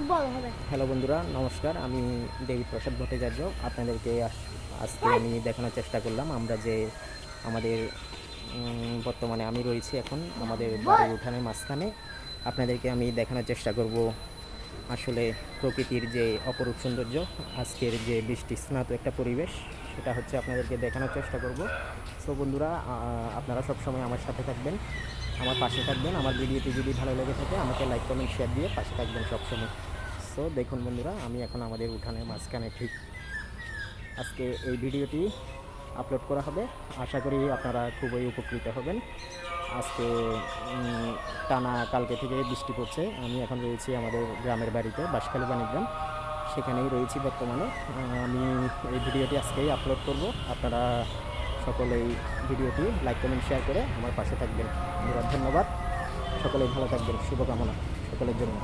Hello বন্ধুরা, নমস্কার। আমি দেবীপ্রসাদ ভট্টাচার্য। আপনাদেরকে আজকে আমি দেখানোর চেষ্টা করলাম আমরা যে আমাদের বর্তমানে আমি রয়েছি এখন আমাদের বাড়ির উঠানের মাঝখানে। আপনাদেরকে আমি দেখানোর চেষ্টা করব আসলে প্রকৃতির যে অপরূপ সৌন্দর্য, আজকের যে বৃষ্টি স্নাত একটা পরিবেশ, সেটা হচ্ছে আপনাদেরকে দেখানোর চেষ্টা করব। সো বন্ধুরা, আপনারা সবসময় আমার সাথে থাকবেন, আমার পাশে থাকবেন। আমার ভিডিওটি যদি ভালো লেগে থাকে আমাকে লাইক কমেন্ট শেয়ার দিয়ে পাশে থাকবেন সবসময়। সো দেখুন বন্ধুরা, আমি এখন আমাদের উঠানের মাঝখানে ঠিক আজকে এই ভিডিওটি আপলোড করা হবে। আশা করি আপনারা খুবই উপকৃত হবেন। আজকে টানা কালকে থেকে বৃষ্টি পড়ছে। আমি এখন রয়েছি আমাদের গ্রামের বাড়িতে, বাঁশখালী বাণীগ্রাম, সেখানেই রয়েছি বর্তমানে। আমি এই ভিডিওটি আজকেই আপলোড করব। আপনারা সকলেই ভিডিওটি লাইক কমেন্ট শেয়ার করে আমার পাশে থাকবেন। ধন্যবাদ। সকলেই ভালো থাকবেন, শুভকামনা সকলের জন্য।